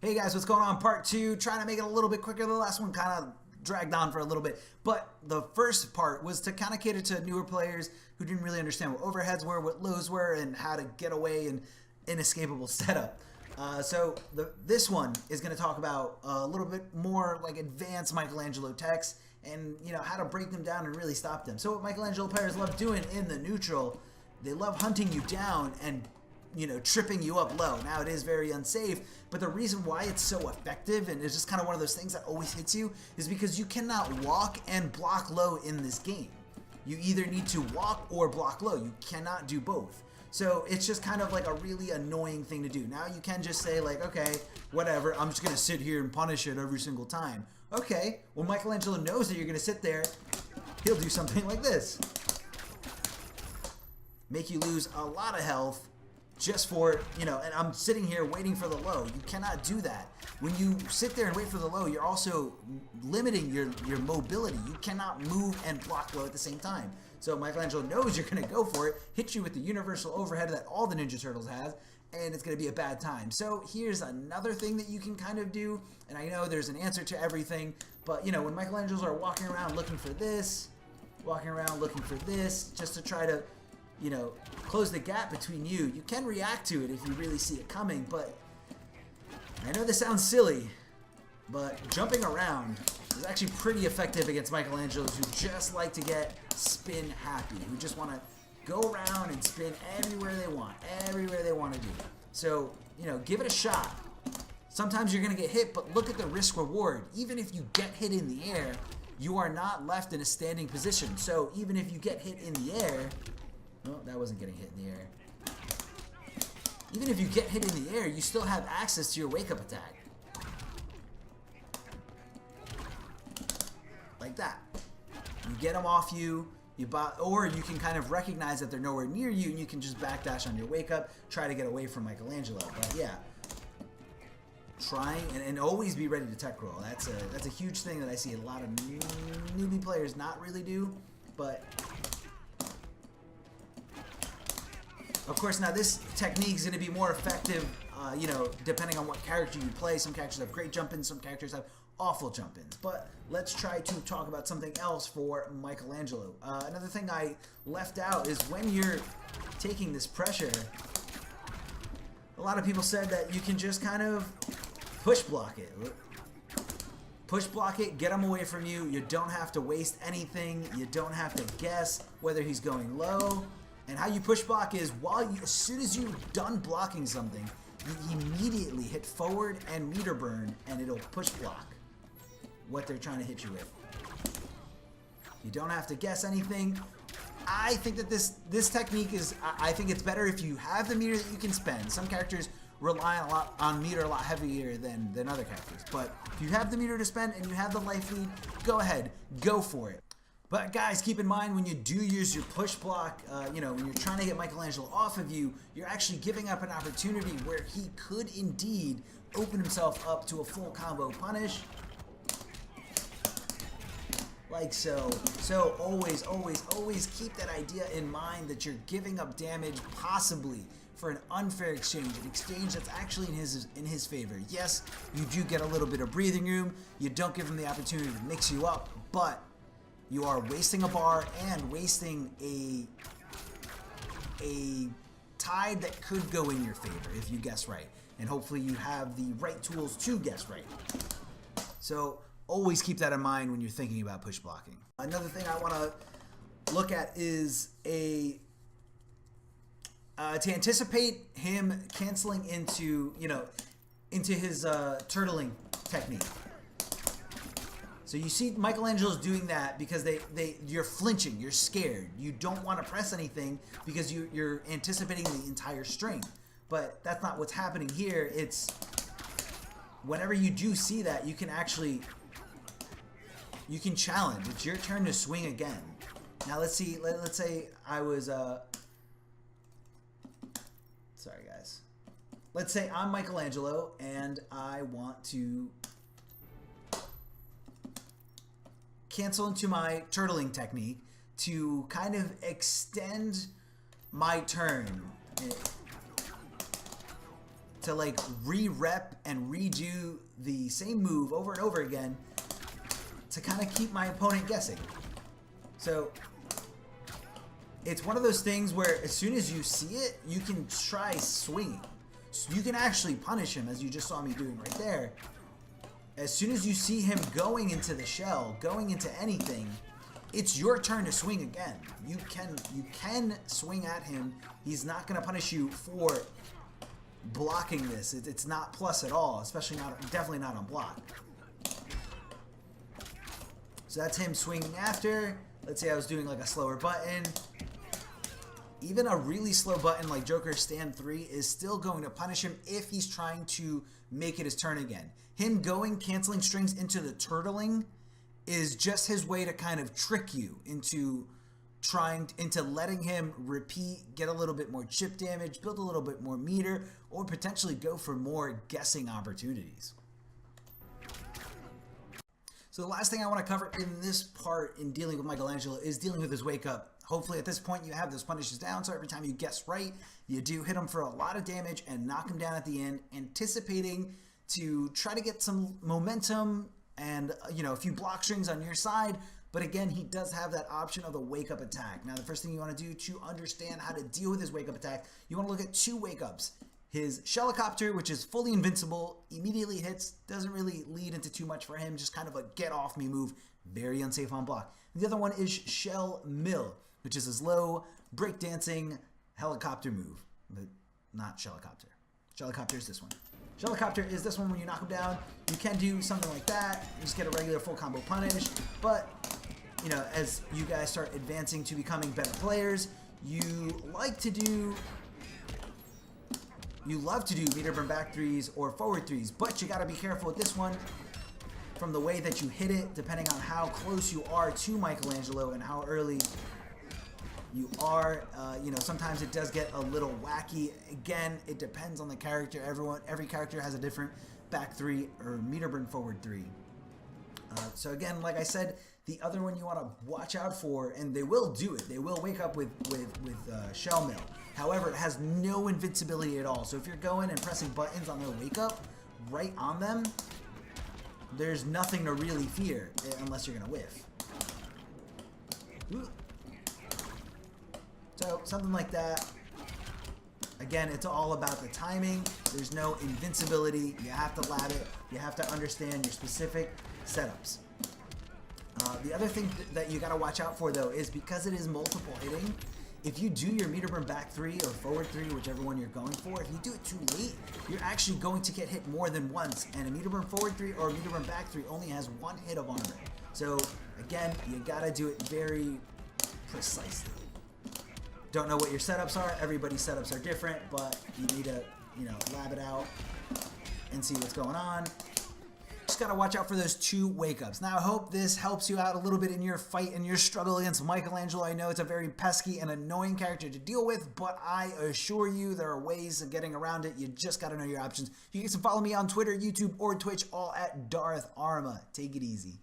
Hey guys, what's going on? Part 2, trying to make it a little bit quicker. The last one kind of dragged on for a little bit. But the first part was to kind of cater to newer players who didn't really understand what overheads were, what lows were, and how to get away in inescapable setup. This one is going to talk about a little bit more like advanced Michelangelo techs and how to break them down and really stop them. So what Michelangelo players love doing in the neutral, they love hunting you down and tripping you up low. Now, it is very unsafe, but the reason why it's so effective, and it's just kind of one of those things that always hits you, is because you cannot walk and block low in this game. You either need to walk or block low. You cannot do both. So it's just kind of like a really annoying thing to do. Now you can just say like, okay, whatever, I'm just going to sit here and punish it every single time. Okay, well Michelangelo knows that you're going to sit there. He'll do something like this. Make you lose a lot of health just for, and I'm sitting here waiting for the low. You cannot do that. When you sit there and wait for the low, you're also limiting your mobility. You cannot move and block low at the same time. So Michelangelo knows you're going to go for it, hit you with the universal overhead that all the Ninja Turtles has, and it's going to be a bad time. So here's another thing that you can kind of do, and I know there's an answer to everything, but when Michelangelos are walking around looking for this, just to try to close the gap between you. You can react to it if you really see it coming, but I know this sounds silly, but jumping around is actually pretty effective against Michelangelos who just like to get spin happy, who just want to go around and spin everywhere they want to do. So, give it a shot. Sometimes you're going to get hit, but look at the risk reward. Even if you get hit in the air, you are not left in a standing position. So even if you get hit in the air, well, that wasn't getting hit in the air. Even if you get hit in the air, you still have access to your wake-up attack. Like that. You get them off you, or you can kind of recognize that they're nowhere near you, and you can just backdash on your wake-up, try to get away from Michelangelo. But yeah, trying and always be ready to tech roll. That's a huge thing that I see a lot of newbie players not really do, but of course, now this technique is going to be more effective, depending on what character you play. Some characters have great jump-ins, some characters have awful jump-ins. But let's try to talk about something else for Michelangelo. Another thing I left out is when you're taking this pressure, a lot of people said that you can just kind of push block it. Push block it, get him away from you. You don't have to waste anything. You don't have to guess whether he's going low. And how you push block is as soon as you're done blocking something, you immediately hit forward and meter burn, and it'll push block what they're trying to hit you with. You don't have to guess anything. I think that this technique is, I think it's better if you have the meter that you can spend. Some characters rely a lot on meter a lot heavier than other characters. But if you have the meter to spend and you have the life lead, go ahead, go for it. But guys, keep in mind when you do use your push block, when you're trying to get Michelangelo off of you, you're actually giving up an opportunity where he could indeed open himself up to a full combo punish. Like so. So always, always, always keep that idea in mind that you're giving up damage possibly for an unfair exchange, an exchange that's actually in his favor. Yes, you do get a little bit of breathing room. You don't give him the opportunity to mix you up, but you are wasting a bar and wasting a tide that could go in your favor if you guess right. And hopefully you have the right tools to guess right. So always keep that in mind when you're thinking about push blocking. Another thing I want to look at is to anticipate him canceling into his turtling technique. So you see Michelangelo's doing that because you're flinching, you're scared. You don't want to press anything because you're anticipating the entire string. But that's not what's happening here. It's whenever you do see that, you can challenge. It's your turn to swing again. Now let's see, let's say I was, sorry guys. Let's say I'm Michelangelo and I want to cancel into my turtling technique to kind of extend my turn. to like re-rep and redo the same move over and over again to kind of keep my opponent guessing. So it's one of those things where as soon as you see it, you can try swinging. So you can actually punish him, as you just saw me doing right there. As soon as you see him going into the shell, going into anything, it's your turn to swing again. You can swing at him. He's not going to punish you for blocking this. It's not plus at all, especially definitely not on block. So that's him swinging after. Let's say I was doing like a slower button. Even a really slow button like Joker's Stand 3 is still going to punish him if he's trying to make it his turn again. Him canceling strings into the turtling is just his way to kind of trick you into letting him repeat, get a little bit more chip damage, build a little bit more meter, or potentially go for more guessing opportunities. So the last thing I want to cover in this part in dealing with Michelangelo is dealing with his wake up. Hopefully at this point you have those punishes down, so every time you guess right, you do hit him for a lot of damage and knock him down at the end, anticipating to try to get some momentum and a few block strings on your side. But again, he does have that option of the wake up attack. Now the first thing you want to do to understand how to deal with his wake up attack, you want to look at two wake ups. His Shelicopter, which is fully invincible, immediately hits, doesn't really lead into too much for him, just kind of a get off me move, very unsafe on block. And the other one is Shell Mill, which is his low breakdancing helicopter move, but not Shelicopter. Shelicopter is this one. Shelicopter is this one when you knock him down. You can do something like that, you just get a regular full combo punish, but as you guys start advancing to becoming better players, you love to do meter burn back threes or forward threes, but you got to be careful with this one from the way that you hit it, depending on how close you are to Michelangelo and how early you are. Sometimes it does get a little wacky. Again, it depends on the character. Every character has a different back three or meter burn forward three. So again, like I said, the other one you want to watch out for, and they will do it. They will wake up with Shell Mill. However, it has no invincibility at all. So if you're going and pressing buttons on their wake up right on them, there's nothing to really fear unless you're gonna whiff. Ooh. So something like that. Again, it's all about the timing. There's no invincibility. You have to lab it. You have to understand your specific setups. The other thing that you got to watch out for, though, is because it is multiple hitting, if you do your meter burn back three or forward three, whichever one you're going for, if you do it too late, you're actually going to get hit more than once. And a meter burn forward three or a meter burn back three only has one hit of armor. So, again, you got to do it very precisely. Don't know what your setups are. Everybody's setups are different, but you need to, lab it out and see what's going on. Just got to watch out for those two wake-ups. Now, I hope this helps you out a little bit in your fight and your struggle against Michelangelo. I know it's a very pesky and annoying character to deal with, but I assure you there are ways of getting around it. You just got to know your options. You can follow me on Twitter, YouTube, or Twitch, all at Darth Arma. Take it easy.